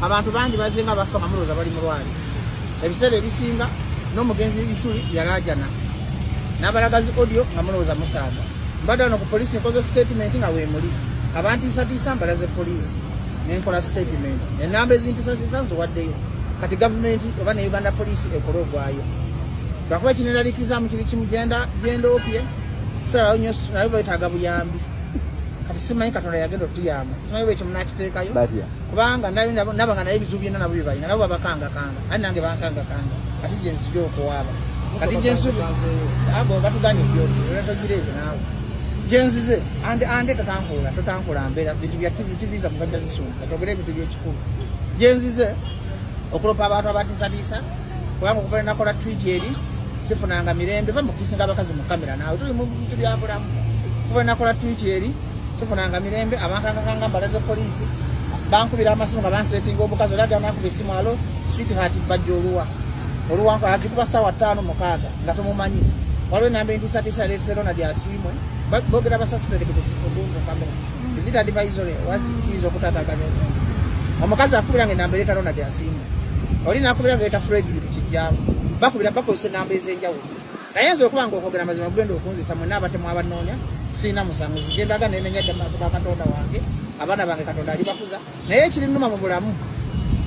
abantu bangi bazenga bafa nga mulooza bali mulwali ebiseera ebisinga n'omugenzi Bichuli yalajana n'abalagazi audio nga mulooza musaaga mbadde wano ku poliisi nkoze statement nga weemuli abantiisatiisa mbalaze poliisi nenkola statement enamba ezintiisatiisa nziwaddeyo kati gavumenti oba ne Uganda poliisi ekole ogwayo lwakuba ekineraliikirizamu kiri kimu genda opye sala nnyo naye beetaaga buyambi kati simanyi Katonda yagenda otuyamba simanyi bwekyo munakiteekayo kubanga naba nga naye ebizibu byonna nabo byebalina nabo babakangakanga ate nange bankangakanga kati gye nzija okuwaaba kati gye nsubi abo batuganye byotogirebe naawe genzize ande totankola mbeera bintu bya TV za muganda zisumbuka togere ebintu byekikulu genzize okulopa abantu abatiisatiisa kubanga okuva nakola tweet eri sifunanga mirembe bamukisinga abakazi mu kamera naawe tuli mu bintu byabulamu okuva nakola tweet eri sifunanga mirembe abankangakanga mbalaze poliisi bankubira amasimu nga bansetinga omukazi olaga nakuba essimu alo sweetheart bajja oluwanko agikuba ssaawa 5:06 nga tomumanyi waliwo enamba entiisatiisa leetise Ronald asiimwe bogera basuspect ku kamera is it advisory wakikiza okutataganya omukazi akubiranga enamba leeta Ronald asiimwe oli nakubiranga leeta Fred kijjaamu bakubira bakozesa enamba ez'enjawulo naye nze okuba nga okwogera amazima bugenda okunzisa mwenna abatemu abanoonya siina musango zigendaga nenenyaga maaso ga Katonda wange abaana bange Katonda alibakuza naye ekirinuma mu bulamu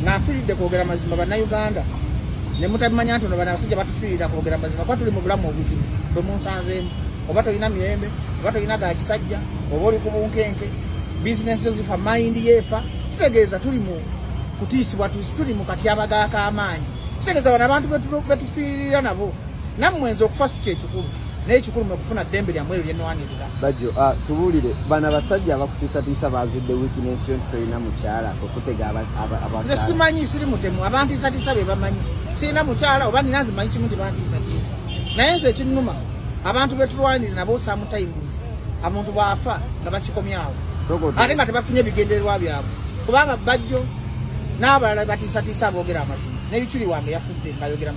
ng'afiiridde kwogera mazima bannayuganda ne mutabimanya nti ono bano abasajja batufiirira kwogera mazima kuba tuli mu bulamu obuzibu bwe munsanzeemu oba tolina mirembe oba tolina ga kisajja oba oli ku bunkenke bizinesi zo zifa mayindi yeefa kitegeeza tuli mu kutiisibwa tuli mu katyabaga k'amaanyi kitegeeza bano abantu betufiiririra nabo nammwenzi okufa si kyekikulu naye ekikulu mwe kufuna ddembe lyammwe eryo lyenwanirira bajjo tubuulire bano abasajja abakutiisatiisa bazudde weakness yo tolina mukyala okutega abantu nze simanyi siri mutemu abantiisatiisa be bamanyi sirina mukyala oba nina nzimanyi kimu nti bantiisatiisa naye nze ekinnuma abantu betulwanire nabo samutaimuzi omuntu bw'afa nga bakikomyawo ate nga tebafunye ebigendererwa byabwe kubanga bajjo n'abalala batiisatiisa aboogera amazima ne Bichuli wange yafudde ng'ayogera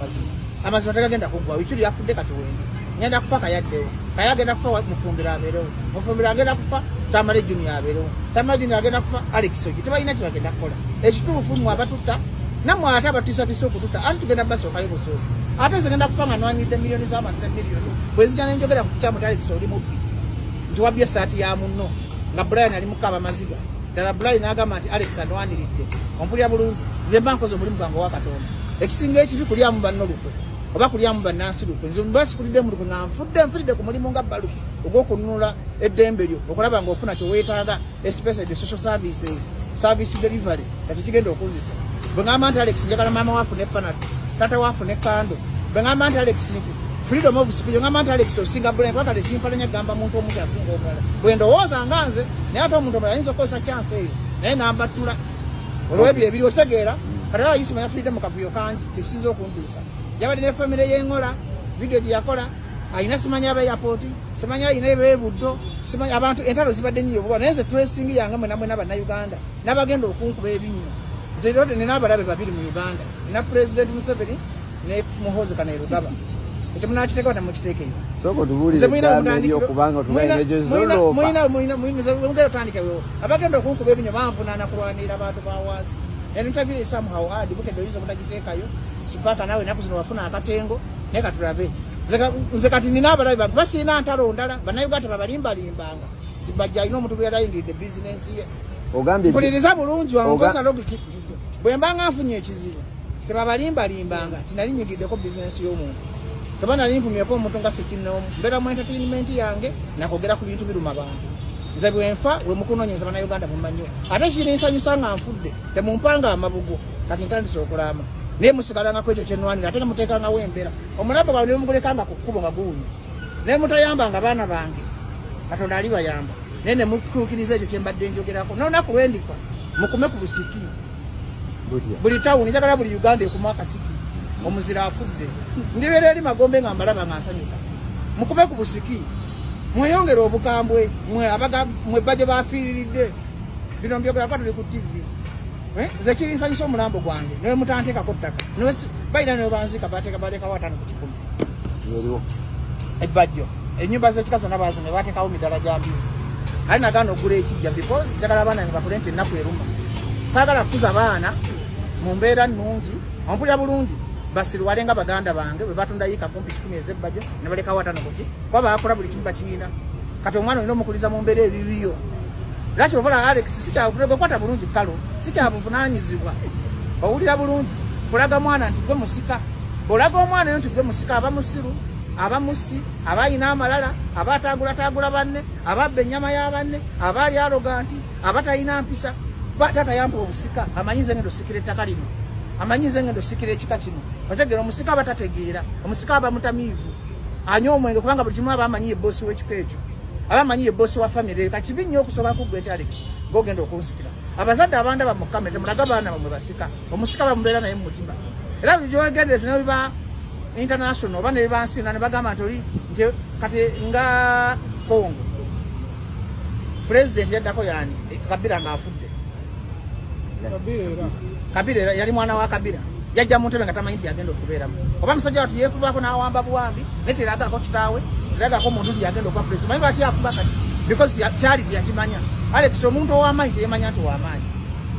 amazima tegagenda kuggwa Bichuli yafudde katiwende ngenda kufa kayaddewo kaye agenda kufa Mufumbira abeerewo Mufumbira agenda kufa Tamale Junior abeerewo Tamale Junior agenda kufa Alex Ogi tebalina kye bagenda kukola ekituufu mmwe abatuta nammwe ate abatiisatiisa okututta anti tugenda basookayo busoosi ate zigenda kufa nga nwanidde miliyoni z'abantu miliyoni bwe zigenda nenjogera ku kikyamu ti Alex oli mubbi nti wabbye essaati ya munno nga Brian ali mukaba maziga ddala Brian n'agamba nti Alex anwaniridde ompulira bulungi nze mba nkoze omulimu gwange owa Katonda ekisinga ekibi kulyamu banno lukwe oba kulyamu bannansi lukwe nze mbasikulidde mu lukwe nga nfiridde ku mulimu nga bbaluku ogw'okununula eddembe lyo okulaba ng'ofuna kye weetaaga especially the social services service delivery kati kigenda okunzisa bwe ngamba nti Alex njagala maama waafu ne panado tata waafu ne kando bwe ngamba nti Alex nti freedom of speech ngamba nti Alex osinga bulayi paka tekimpalanya gamba muntu omuntu asinga omulala bwe ndowooza nga nze naye ate omuntu omulala ayinza okukozesa chance eyo naye nambattula olw'ebyo ebiri okitegeera kati era ayisima ya freedom kavuyo kangi tekisinza okuntiisa yabadde ne famire y'engola video gye yakola ayina simanya aba airport simanya ayina ebebuddo simanya abantu entalo zibadde nnyo obwa naye nze tracing yange mwe namwe n'abannayuganda n'abagenda okunkuba ebinnyo nze rero nina abalabe babiri mu Uganda nina President Museveni ne Muhoozi Kainerugaba ekyo munakiteeka bata mukiteekeyo soko tubuulire gambi okubanga tubaine ejo zolo mugenda otandikewo abagenda okunkuba ebinnyo banvunaana kulwanira abantu bawaasi entavire somehow hard bukedde oyinza obutagiteekayo sipaka nawe naku zino wafuna akatengo naye katulabe nze kati nina abalabe bange basiina ntalo ndala bannayuganda babalimbalimbanga tibajja alina omuntu bwe yalayingidde bizinesi ye mpuliriza bulungi wamukosa logiki bwe mbanga nfunye ekizibu tebabalimba-limbanga tinali nyigiddeko bizinesi y'omuntu toba nali nfumyeko omuntu nga sekinnoomu mbeera mu entertainment yange nakwogera ku bintu biruma bantu nze bwenfa we mukunoonyeza bannayuganda mumanyo ate kirinsanyusa nga nfudde temumpanga amabugo kati ntandise okulama naye musigalanga ku ekyo kyenwanira ate nemuteekangawo embeera omulabo gwawe nemugulekanga ku kkubo nga guwunya naye mutayambanga baana bange Katonda alibayamba naye nemutuukiriza ekyo kyembadde njogerako n'olunaku lwendifa mukume ku busiki buli tawuni njagala buli Uganda ekuma akasiki omuzira afudde ndibeera eri Magombe nga mbalaba nga nsanyuka mukume ku busiki mweyongere obukambwe mwe bajje bafiiriridde bino mbyogera kwa tuli ku TV nze kirinsanyusa omulambo gwange naye mutanteekako ttaka balina ne banzika bateekawo 5 ku 10 eriwo ebbajjo ennyumba z'ekika zonna bazime bateekawo midala gya mbizi ali nagaana okugula ekijja because njagala abaana bange bakule nti ennaku eruma saagala kukuza baana mu mbeera nnungi ompulira bulungi basirwale nga baganda bange bwe batunda yika kumpi 10 ez'ebbajjo ne baleka watano kuki kuba bakola buli kimu bakiina kati omwana olina omukuliza mu mbeera ebibiyo lwaki ovola Alex sikyavunaanyizibwa kwata bulungi kalo sikyabuvunaanyizibwa owulira bulungi kulaga mwana nti gwe musika olaga omwana yo nti gwe musika aba musiru aba musi abayina amalala abatagula banne ababba ennyama y'abanne abaali aroganti abatayina mpisa tata yampa obusika amanyize ngendo sikira ettaka lino amanyize ngendo sikira ekika kino otegera omusika abatategeera omusika aba mutamiivu anywa omwenge kubanga buli kimu aba amanyiye bossi w'ekika ekyo aba amanyiye bossi wa famire kakibi nnyo okusobola kuggweta Alex gogenda okunsikira abazadde abandaba mu kamere mulaga baana bamwe basika omusika bamubeera naye mu mutima era byogendereza ne biba international oba ne biba nsina ne bagamba nti oli kati nga Congo president yaddako yani Kabila ng'afudde Kabila yali mwana wa Kabila yajja mu ntebe nga tamanyi nti yagenda okubeeramu oba musajja watu yeekubaako n'awamba buwambi naye teragako kitaawe teragako omuntu nti yagenda okuba president manyi lwaki yakuba kati because kyali teyakimanya Alex omuntu ow'amaanyi teyemanya nti w'amaanyi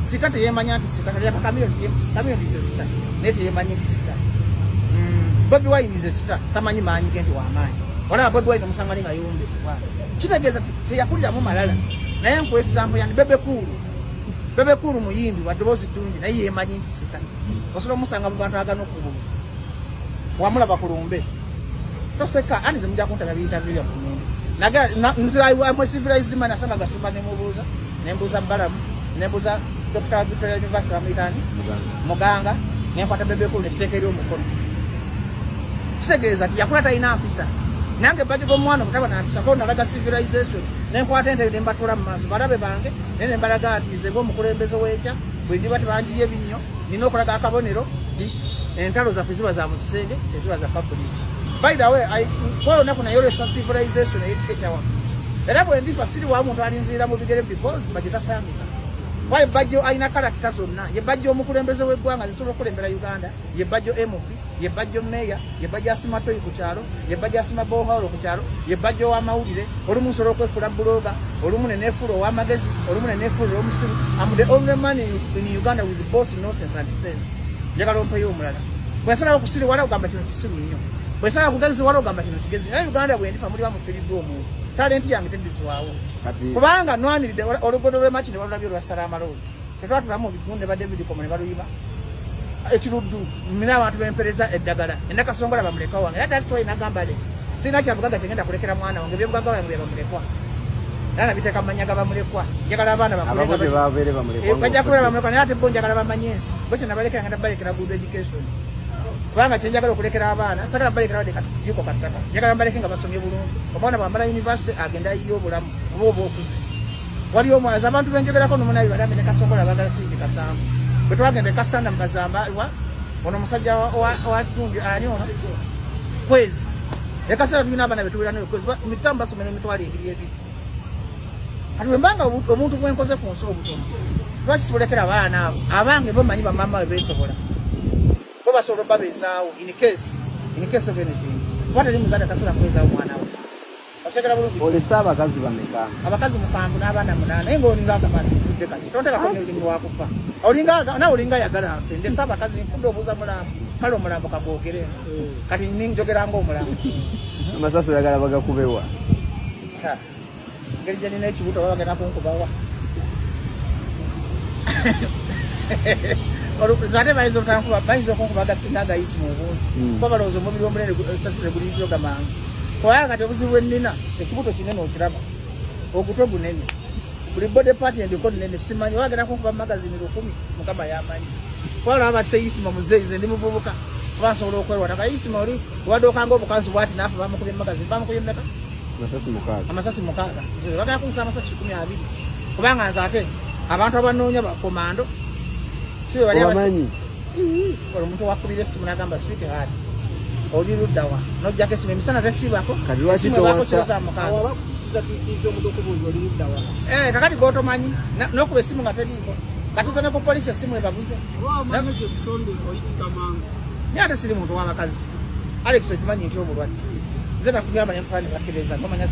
sita teyemanya nti sita kati Kamiliyoni ze sita naye teyemanyi nti sita Bobi Wine ze sita tamanyi maanyi ge nti w'amaanyi olaba Bobi Wine omusangani nga yombesebwa kitegeeza teyakuliramu malala naye nkuwa example yani Bebe Cool muyimbi wa ddoboozi ddungi naye yeemanyi nti sita osobola omusanga mu bantu agana okubuuza wamulaba ku lumbe toseka andi zemujja kuntaba biyintaviyu yakumundu nziramu civilized man asanga gasumba nemubuuza nembuuza Balamu nembuuza Dr. Victoria University bamuyitani Muganga nenkwata Bebe Cool nekiteeka eri omukono kitegeeza nti yakula talina mpisa nange bajja g'omwana omutaba nampisa ko nalaga civilization nenkwata ente nembatula mu maaso balabe bange naye nembalaga nti nze ng'omukulembeze w'ekya bwe ndiba tebanjiye ebinnyo nina okulaga akabonero nti entalo zaffe ziba za mu kisenge teziba za public. By the way, kwa olunaku nayolesa civilization ey'ekika ekyawamu era bwe ndifa siri wa muntu alinzirira mu bigere because bajje tasambika waye bajjo alina karakita zonna ye bajjo omukulembeze w'eggwanga zisobola okulembera Uganda ye bajjo MP ye bajjo meya ye bajjo asima toyi ku kyalo ye bajjo asima boholo ku kyalo ye bajjo w'amawulire olumu nsobola okwefula buloga olumu neneefula ow'amagezi olumu neneefula omusiru. I'm the only man in Uganda with the boss nonsense and sense njagala ompeyo omulala bwensalawo okusiri wala ogamba kino kisiru nnyo bwensalawo kugezi wala ogamba kino kigezi naye Uganda bwe ndifa muli bamufiriddwa omuntu talenti yange tendizibwawo kubanga nwaniride olugodo lw'emaki ne balulabye olwassala amaloli tetwatulamu mu bigunde ba David Komo ne baluyima ekiruddu mina abantu b'empereza eddagala endakasongola bamulekwa wange era that's why nagamba Alex sina kyabugaga kyengenda kulekera mwana wange byebugaga wange bamulekwa era nabiteeka mu manya ga bamulekwa njagala abaana bajja kubeera bamulekwa naye ate bo njagala bamanye ensi bwekyo nabalekera ngenda balekera good education kubanga kyenjagala okulekera abaana sagala balekera wadde katiiko kattaka njagala mbaleke nga basomye bulungi omwana bwambala university agenda yiyo obulamu oba oba okuze wali omwazi abantu benjogerako nomunabi bali amene kasongola bagala sindi kasanvu bwe twagenda ekasanda mubazamba ono omusajja wa tungi ani ono kwezi ekasanda tulina abaana betubeera nayo kwezi mitambo basomera emitwalo 2 ati wembanga omuntu bwenkoze ku nsi obutono lwaki sibolekera abaana abo abange bomanyi bamama we besobola bo basobola babezaawo in case of anything kwata ni muzadde tasobola kwezaawo mwana we otegera bulungi olesa abakazi bameka abakazi 7 n'abaana 8 naye ng'olinga akabantu mfudde kati tonteekako n'olulimi lwakufa nawe olinga ayagala afe ndesa abakazi nfudde obuuza mulambo kale omulambo kagwogere kati njogera ng'omulambo amasaso oyagala bagakubewa ngeri gye nina ekibuto baba bagenda kunkubawa zate bayinza okunkuba agasinga agayisi mu buntu kuba balowooza omubiri omunene sasire guliikiro gamangu kubanga kati obuzibu bwennina ekibuto kinene okiraba oguto gunene buli body part endiko nnene simanyi wagenda kunkuba mu magazini 10 mukama yamanyi kuba laba seisima muzeyize ndi muvubuka kuba nsobola okwerwata kayisima oli wadde okanga obukanzi bwati naafe bamukubye mu magazini bamukubye mmeka amasasi 6 bagala kunsa amasasi 12 kubanga nze ate abantu abanoonya bakomando siwe bali abamanyi omuntu wakubira essimu n'agamba sweet heart oli luddawa nojjako essimu emisana tesibako kakati gotomanyi n'okuba essimu nga teriiko katuusa ne ku polisi essimu ebaguze naye ate siri muntu w'abakazi Alex okimanyi nti obulwadde nze nakugamba ne mpani bakkiriza nomanya